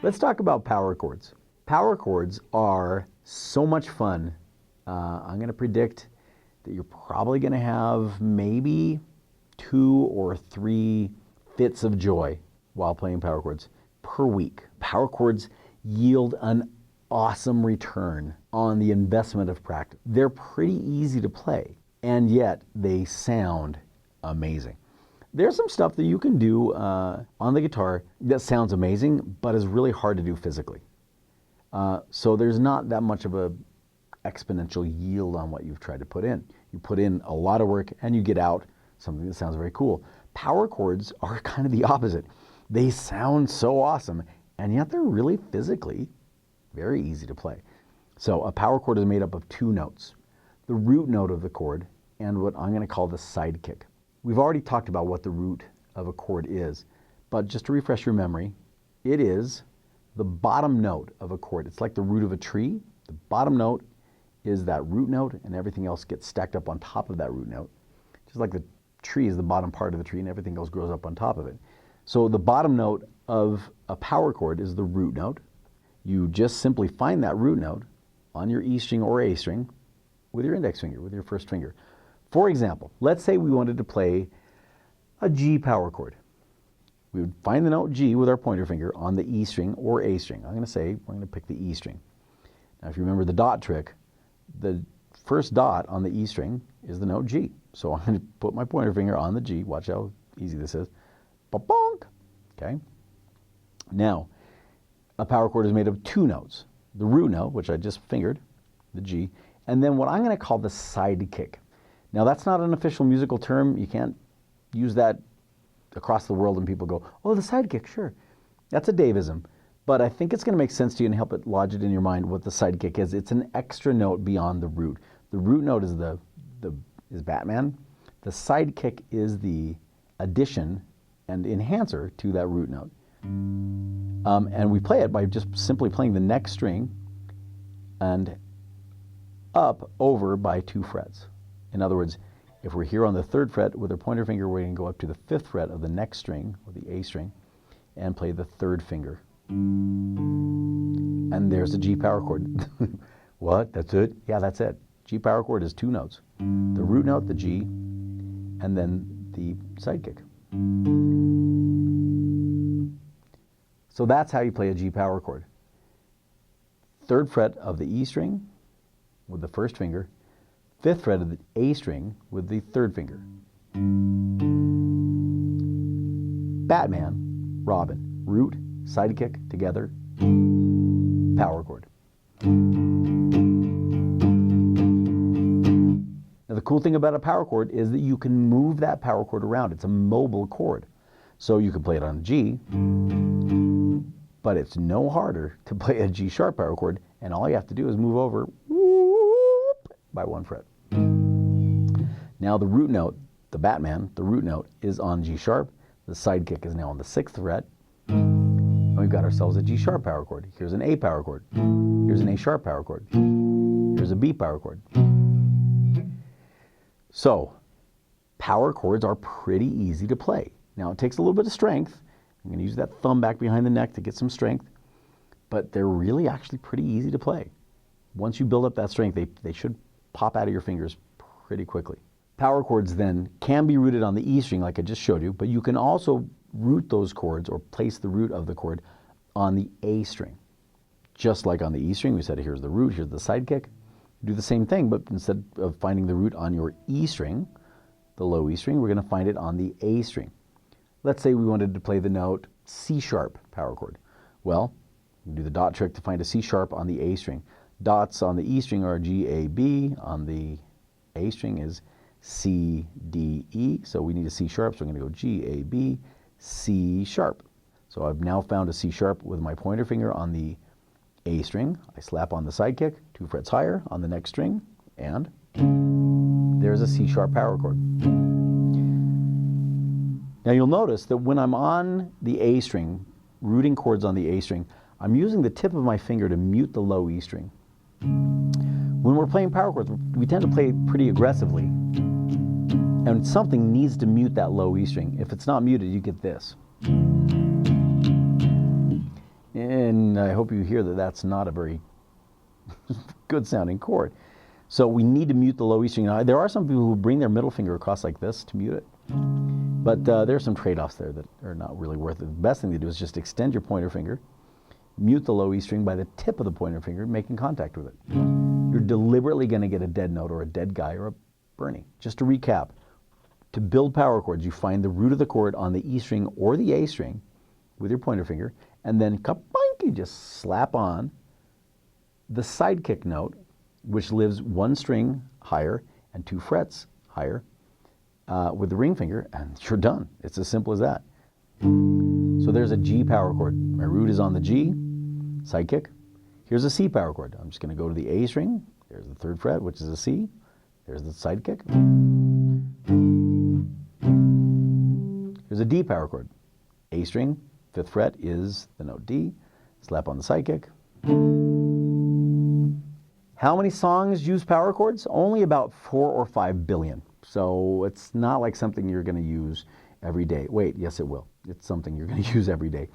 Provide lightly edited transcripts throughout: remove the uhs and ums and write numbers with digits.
Let's talk about power chords. Power chords are so much fun. I'm going to predict that you're probably going to have maybe 2 or 3 fits of joy while playing power chords per week. Power chords yield an awesome return on the investment of practice. They're pretty easy to play, and yet they sound amazing. There's some stuff that you can do on the guitar that sounds amazing, but is really hard to do physically. So there's not that much of a exponential yield on what you've tried to put in. You put in a lot of work and you get out something that sounds very cool. Power chords are kind of the opposite. They sound so awesome, and yet they're really physically very easy to play. So a power chord is made up of 2 notes, the root note of the chord and what I'm going to call the sidekick. We've already talked about what the root of a chord is, but just to refresh your memory, it is the bottom note of a chord. It's like the root of a tree. The bottom note is that root note, and everything else gets stacked up on top of that root note. Just like the tree is the bottom part of the tree and everything else grows up on top of it. So the bottom note of a power chord is the root note. You just simply find that root note on your E string or A string with your index finger, with your first finger. For example, let's say we wanted to play a G power chord. We would find the note G with our pointer finger on the E string or A string. I'm going to say we're going to pick the E string. Now if you remember the dot trick, the first dot on the E string is the note G. So I'm going to put my pointer finger on the G. Watch how easy this is. Ba-bonk. Okay. Now, a power chord is made of 2 notes. The root note, which I just fingered, the G, and then what I'm going to call the sidekick. Now that's not an official musical term. You can't use that across the world and people go, oh, the sidekick, sure. That's a Davism. But I think it's going to make sense to you and help it lodge it in your mind what the sidekick is. It's an extra note beyond the root. The root note is is Batman. The sidekick is the addition and enhancer to that root note. And we play it by just simply playing the next string and up over by 2 frets. In other words, if we're here on the 3rd fret with our pointer finger, we're going to go up to the 5th fret of the next string, or the A string, and play the 3rd finger. And there's the G power chord. What? That's it? Yeah, that's it. G power chord is 2 notes. The root note, the G, and then the sidekick. So that's how you play a G power chord. 3rd fret of the E string with the 1st finger, 5th fret of the A string with the 3rd finger. Batman, Robin, root, sidekick, together, power chord. Now the cool thing about a power chord is that you can move that power chord around. It's a mobile chord. So you can play it on a G, but it's no harder to play a G sharp power chord, and all you have to do is move over by 1 fret. Now the root note, the Batman, the root note is on G sharp. The sidekick is now on the 6th fret. And we've got ourselves a G sharp power chord. Here's an A power chord. Here's an A sharp power chord. Here's a B power chord. So power chords are pretty easy to play. Now it takes a little bit of strength. I'm going to use that thumb back behind the neck to get some strength, but they're really actually pretty easy to play. Once you build up that strength, they should pop out of your fingers pretty quickly. Power chords then can be rooted on the E string like I just showed you, but you can also root those chords or place the root of the chord on the A string. Just like on the E string, we said here's the root, here's the sidekick. Do the same thing, but instead of finding the root on your E string, the low E string, we're going to find it on the A string. Let's say we wanted to play the note C sharp power chord. Well, you do the dot trick to find a C sharp on the A string. Dots on the E string are G, A, B. On the A string is C, D, E. So we need a C sharp, so I'm going to go G, A, B, C sharp. So I've now found a C sharp with my pointer finger on the A string. I slap on the sidekick, 2 frets higher on the next string, and there's a C sharp power chord. Now you'll notice that when I'm on the A string, rooting chords on the A string, I'm using the tip of my finger to mute the low E string. When we're playing power chords, we tend to play pretty aggressively, and something needs to mute that low E string. If it's not muted, you get this. And I hope you hear that that's not a very good sounding chord. So we need to mute the low E string. Now, there are some people who bring their middle finger across like this to mute it. But there's some trade-offs there that are not really worth it. The best thing to do is just extend your pointer finger, mute the low E string by the tip of the pointer finger, making contact with it. You're deliberately going to get a dead note or a dead guy or a Bernie. Just to recap, to build power chords, you find the root of the chord on the E string or the A string with your pointer finger, and then ka-boink, you just slap on the sidekick note, which lives one string higher and 2 frets higher with the ring finger, and you're done. It's as simple as that. So there's a G power chord. My root is on the G, sidekick. Here's a C power chord. I'm just going to go to the A string. There's the 3rd fret, which is a C. There's the sidekick. Here's a D power chord. A string, 5th fret is the note D. Slap on the sidekick. How many songs use power chords? Only about 4 or 5 billion. So it's not like something you're going to use every day. Wait, yes it will. It's something you're going to use every day.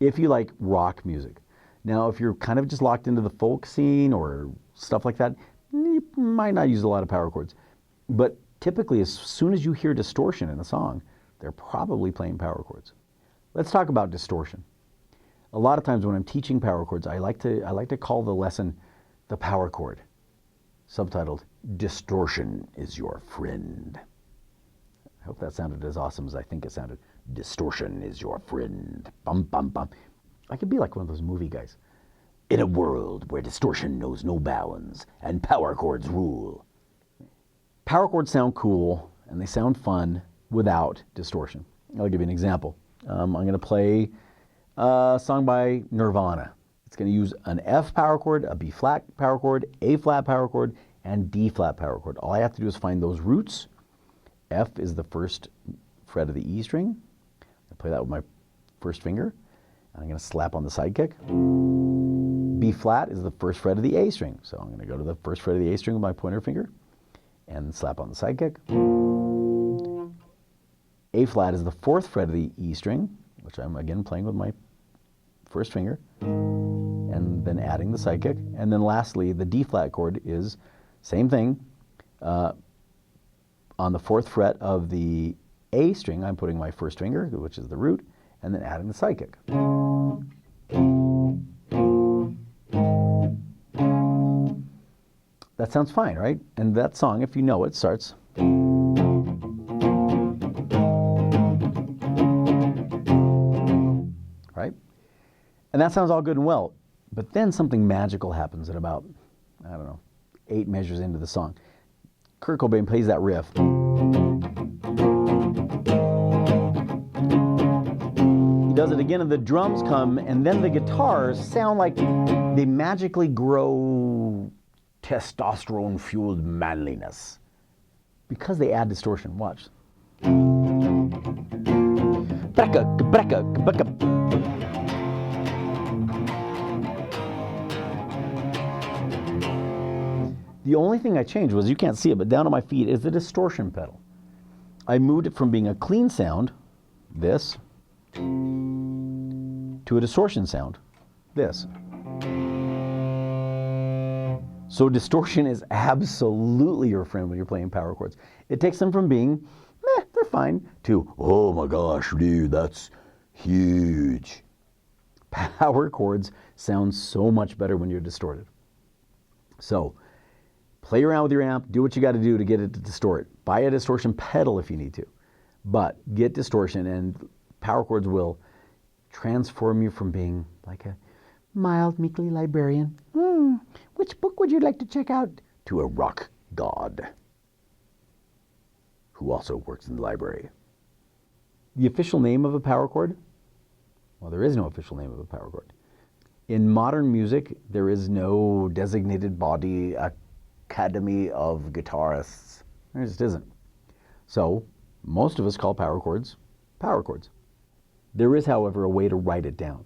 If you like rock music. Now, if you're kind of just locked into the folk scene or stuff like that, you might not use a lot of power chords. But typically, as soon as you hear distortion in a song, they're probably playing power chords. Let's talk about distortion. A lot of times when I'm teaching power chords, I like to call the lesson the power chord, subtitled, Distortion is Your Friend. I hope that sounded as awesome as I think it sounded. Distortion is your friend. Bum, bum, bum. I could be like one of those movie guys. In a world where distortion knows no bounds and power chords rule. Power chords sound cool and they sound fun without distortion. I'll give you an example. I'm going to play a song by Nirvana. It's going to use an F power chord, a B flat power chord, A flat power chord, and D flat power chord. All I have to do is find those roots. F is the 1st fret of the E string. I play that with my 1st finger. And I'm going to slap on the sidekick. B flat is the 1st fret of the A string. So I'm going to go to the 1st fret of the A string with my pointer finger and slap on the sidekick. A flat is the 4th fret of the E string, which I'm again playing with my 1st finger, and then adding the sidekick. And then lastly, the D flat chord is same thing. On the 4th fret of the A string, I'm putting my 1st finger, which is the root, and then adding the sidekick. That sounds fine, right? And that song, if you know it, starts. Right? And that sounds all good and well. But then something magical happens at about, 8 measures into the song. Kurt Cobain plays that riff. He does it again, and the drums come, and then the guitars sound like they magically grow testosterone-fueled manliness because they add distortion. Watch. The only thing I changed was, you can't see it, but down on my feet is the distortion pedal. I moved it from being a clean sound, this, to a distortion sound, this. So distortion is absolutely your friend when you're playing power chords. It takes them from being, they're fine, to, oh my gosh, dude, that's huge. Power chords sound so much better when you're distorted. So, play around with your amp, do what you got to do to get it to distort. Buy a distortion pedal if you need to. But get distortion, and power chords will transform you from being like a mild, meekly librarian. Which book would you like to check out? To a rock god who also works in the library. The official name of a power chord? Well, there is no official name of a power chord. In modern music, there is no designated body, academy of guitarists. There just isn't. So, most of us call power chords power chords. There is, however, a way to write it down.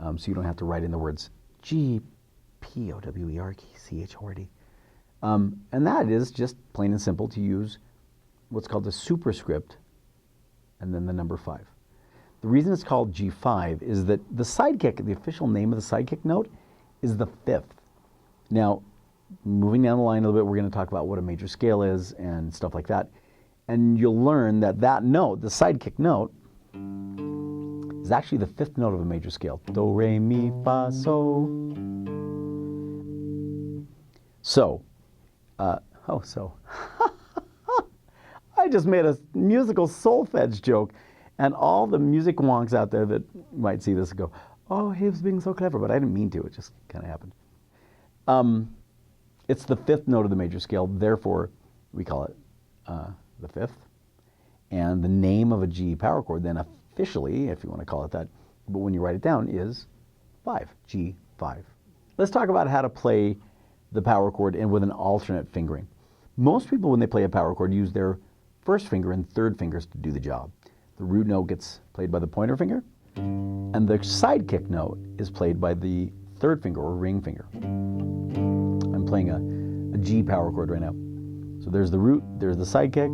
So you don't have to write in the words G, P, O, W, E, R, C, H, O, R, D. And that is just plain and simple to use what's called a superscript and then the number 5. The reason it's called G5 is that the sidekick, the official name of the sidekick note, is the fifth. Now, moving down the line a little bit, we're going to talk about what a major scale is and stuff like that. And you'll learn that that note, the sidekick note, is actually the fifth note of a major scale. Do, re, mi, fa, so. So, I just made a musical solfege joke, and all the music wonks out there that might see this go, oh, he was being so clever, but I didn't mean to, it just kind of happened. It's the fifth note of the major scale, therefore we call it the fifth. And the name of a G power chord then officially, if you want to call it that, but when you write it down, is 5, G5. Let's talk about how to play the power chord and with an alternate fingering. Most people, when they play a power chord, use their first finger and third fingers to do the job. The root note gets played by the pointer finger, and the sidekick note is played by the third finger or ring finger. I'm playing a G power chord right now. So there's the root, there's the sidekick,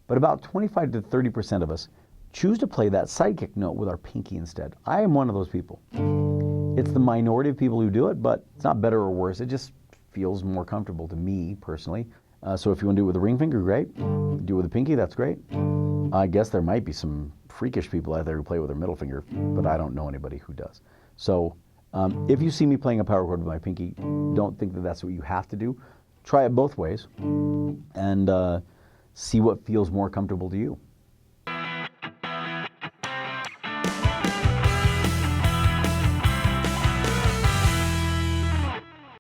but about 25 to 30% of us choose to play that sidekick note with our pinky instead. I am one of those people. It's the minority of people who do it, but it's not better or worse. It just feels more comfortable to me personally. So if you want to do it with a ring finger, great. Do it with a pinky, that's great. I guess there might be some freakish people out there who play with their middle finger, but I don't know anybody who does. So if you see me playing a power chord with my pinky, don't think that that's what you have to do. Try it both ways and see what feels more comfortable to you.